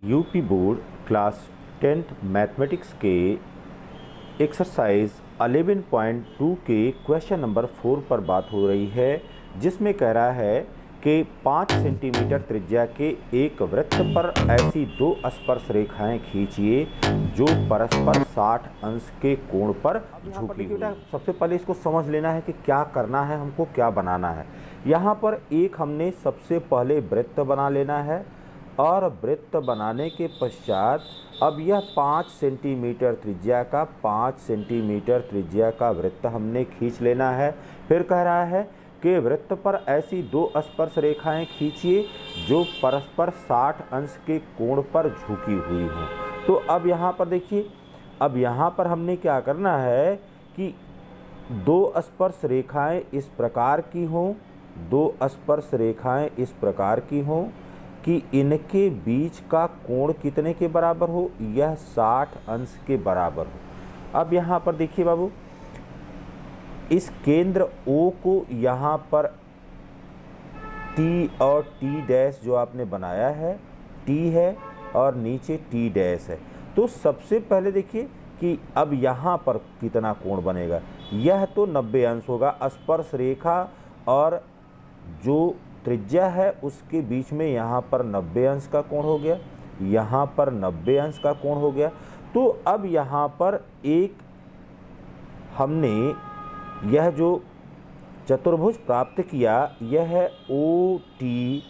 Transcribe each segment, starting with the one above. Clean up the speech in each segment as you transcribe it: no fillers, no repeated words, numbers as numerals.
UP board class 10th mathematics के exercise 11.2 के question number 4 पर बात हो रही है, जिसमें कह रहा है कि 5 सेंटीमीटर त्रिज्या के एक वृत्त पर ऐसी दो स्पर्श रेखाएं खींचिए जो परस्पर 60 अंश के कोण पर झुकी हुई। सबसे पहले इसको समझ लेना है कि क्या करना है, हमको क्या बनाना है। यहाँ पर एक हमने सबसे पहले वृत्त बना लेना है और वृत्त बनाने के पश्चात अब यह 5 सेंटीमीटर त्रिज्या का 5 सेंटीमीटर त्रिज्या का वृत्त हमने खींच लेना है। फिर कह रहा है कि वृत्त पर ऐसी दो स्पर्श रेखाएं खींचिए जो परस्पर 60 अंश के कोण पर झुकी हुई हों। तो अब यहाँ पर देखिए, अब यहाँ पर हमने क्या करना है कि दो स्पर्श रेखाएं इस प्रकार की हों, दो स्पर्श रेखाएं इस प्रकार की हों कि इनके बीच का कोण कितने के बराबर हो, यह 60 अंश के बराबर हो। अब यहाँ पर देखिए बाबू, इस केंद्र O को यहाँ पर T और T डैश जो आपने बनाया है, T है और नीचे T डैश है। तो सबसे पहले देखिए कि अब यहाँ पर कितना कोण बनेगा, यह तो 90 अंश होगा। स्पर्श रेखा और जो त्रिज्या है उसके बीच में यहाँ पर 90 अंश का कोण हो गया, यहाँ पर 90 अंश का कोण हो गया। तो अब यहाँ पर एक हमने यह जो चतुर्भुज प्राप्त किया, यह है ओ टी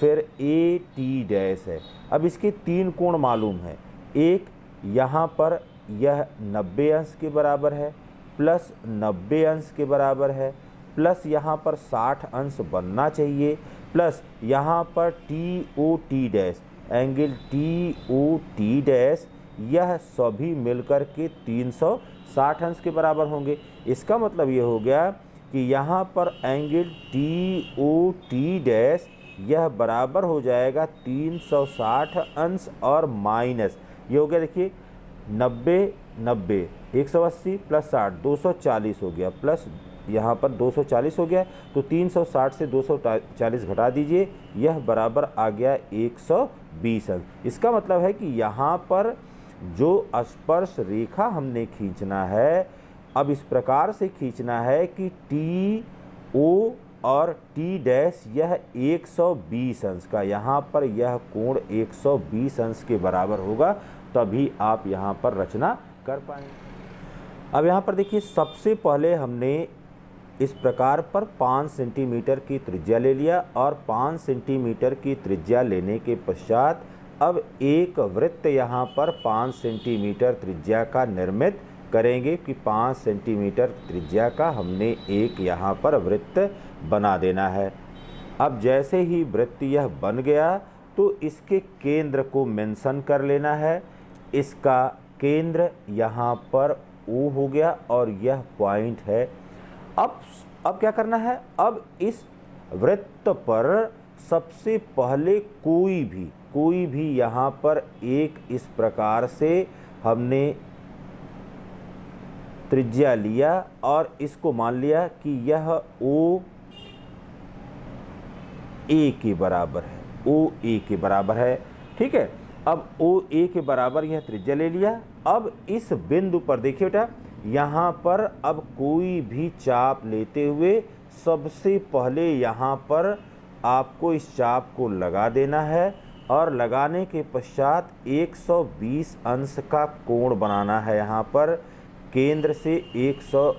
फिर ए टी डैश है। अब इसके तीन कोण मालूम है, एक यहाँ पर यह 90 अंश के बराबर है, प्लस 90 अंश के बराबर है, प्लस यहाँ पर 60 अंश बनना चाहिए, प्लस यहाँ पर T O T dash, angle T O T dash, यह सभी मिलकर के 360 अंश के बराबर होंगे। इसका मतलब ये हो गया कि यहाँ पर angle T O T dash यह बराबर हो जाएगा 360 अंश और माइनस, ये हो गया देखिए 90 180 प्लस 60 240 हो गया, प्लस यहाँ पर 240 हो गया। तो 360 से 240 घटा दीजिए, यह बराबर आ गया 120 अंश। इसका मतलब है कि यहाँ पर जो स्पर्श रेखा हमने खींचना है, अब इस प्रकार से खींचना है कि टी ओ और टी डैश यह 120 अंश का, यहाँ पर यह कोण 120 अंश के बराबर होगा, तभी आप यहाँ पर रचना कर पाएंगे। अब यहाँ पर देखिए, सबसे पहले हमने इस प्रकार पर 5 सेंटीमीटर की त्रिज्या ले लिया और 5 सेंटीमीटर की त्रिज्या लेने के पश्चात अब एक वृत्त यहाँ पर 5 सेंटीमीटर त्रिज्या का निर्मित करेंगे कि 5 सेंटीमीटर त्रिज्या का हमने एक यहाँ पर वृत्त बना देना है। अब जैसे ही वृत्त यह बन गया तो इसके केंद्र को मेंशन कर लेना है। इसका केंद्र यहाँ पर O हो गया और यह पॉइंट है। अब क्या करना है, अब इस वृत्त पर सबसे पहले कोई भी यहाँ पर एक इस प्रकार से हमने त्रिज्या लिया और इसको मान लिया कि यह ओ ए के बराबर है, ओ ए के बराबर है, ठीक है। अब ओ ए के बराबर यह त्रिज्या ले लिया। अब इस बिंदु पर देखिए बेटा, यहाँ पर अब कोई भी चाप लेते हुए सबसे पहले यहाँ पर आपको इस चाप को लगा देना है और लगाने के पश्चात 120 अंश का कोण बनाना है। यहाँ पर केंद्र से 100,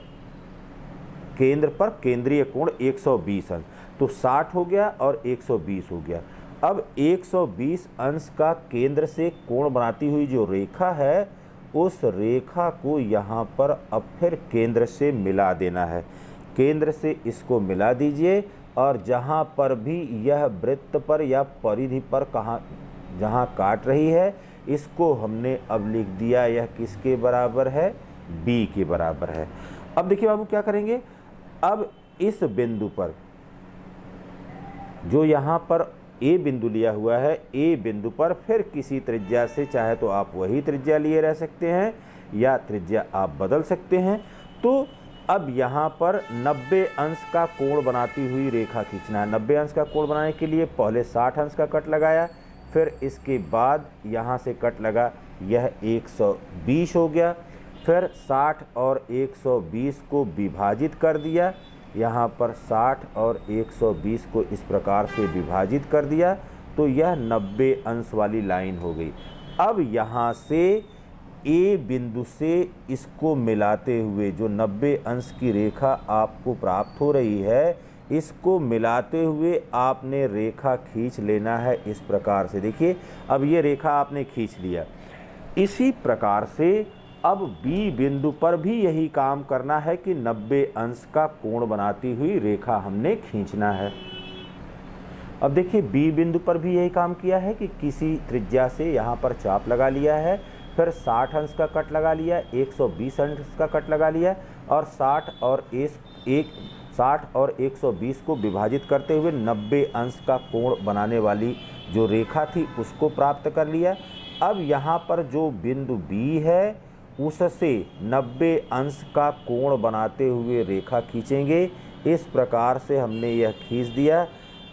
केंद्र पर केंद्रीय कोण 120 अंश, तो 60 हो गया और 120 हो गया। अब 120 अंश का केंद्र से कोण बनाती हुई जो रेखा है, उस रेखा को यहाँ पर अब फिर केंद्र से मिला देना है। केंद्र से इसको मिला दीजिए और जहाँ पर भी यह वृत्त पर या परिधि पर जहाँ काट रही है, इसको हमने अब लिख दिया, यह किसके बराबर है, B के बराबर है। अब देखिए बाबू क्या करेंगे, अब इस बिंदु पर जो यहाँ पर ए बिंदु लिया हुआ है, ए बिंदु पर फिर किसी त्रिज्या से, चाहे तो आप वही त्रिज्या लिए रह सकते हैं या त्रिज्या आप बदल सकते हैं। तो अब यहाँ पर 90 अंश का कोण बनाती हुई रेखा खींचना है। 90 अंश का कोण बनाने के लिए पहले 60 अंश का कट लगाया, फिर इसके बाद यहाँ से कट लगा, यह 120 हो गया। फिर 60 और 120 को विभाजित कर दिया, यहाँ पर 60 और 120 को इस प्रकार से विभाजित कर दिया, तो यह 90 अंश वाली लाइन हो गई। अब यहाँ से ए बिंदु से इसको मिलाते हुए जो 90 अंश की रेखा आपको प्राप्त हो रही है, इसको मिलाते हुए आपने रेखा खींच लेना है इस प्रकार से। देखिए अब ये रेखा आपने खींच लिया। इसी प्रकार से अब बी बिंदु पर भी यही काम करना है कि 90 अंश का कोण बनाती हुई रेखा हमने खींचना है। अब देखिए बी बिंदु पर भी यही काम किया है कि किसी त्रिज्या से यहाँ पर चाप लगा लिया है, फिर 60 अंश का कट लगा लिया, 120 अंश का कट लगा लिया और 60 और 120 को विभाजित करते हुए 90 अंश का कोण बनाने वाली जो रेखा थी उसको प्राप्त कर लिया। अब यहाँ पर जो बिंदु बी है उससे 90 अंश का कोण बनाते हुए रेखा खींचेंगे। इस प्रकार से हमने यह खींच दिया।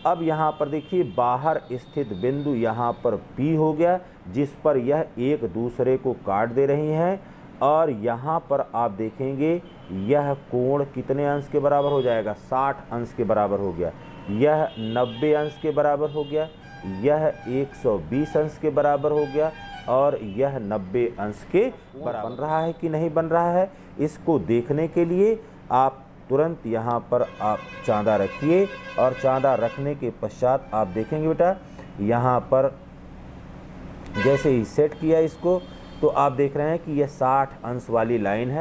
अब यहाँ पर देखिए बाहर स्थित बिंदु यहाँ पर P हो गया, जिस पर यह एक दूसरे को काट दे रही हैं, और यहाँ पर आप देखेंगे यह कोण कितने अंश के बराबर हो जाएगा, 60 अंश के बराबर हो गया। यह 90 अंश के बराबर हो गया, यह 120 अंश के बराबर हो गया और यह 90 अंश के बराबर। बन रहा है कि नहीं बन रहा है, इसको देखने के लिए आप तुरंत यहाँ पर आप चांदा रखिए, और चांदा रखने के पश्चात आप देखेंगे बेटा यहाँ पर जैसे ही सेट किया इसको, तो आप देख रहे हैं कि यह 60 अंश वाली लाइन है।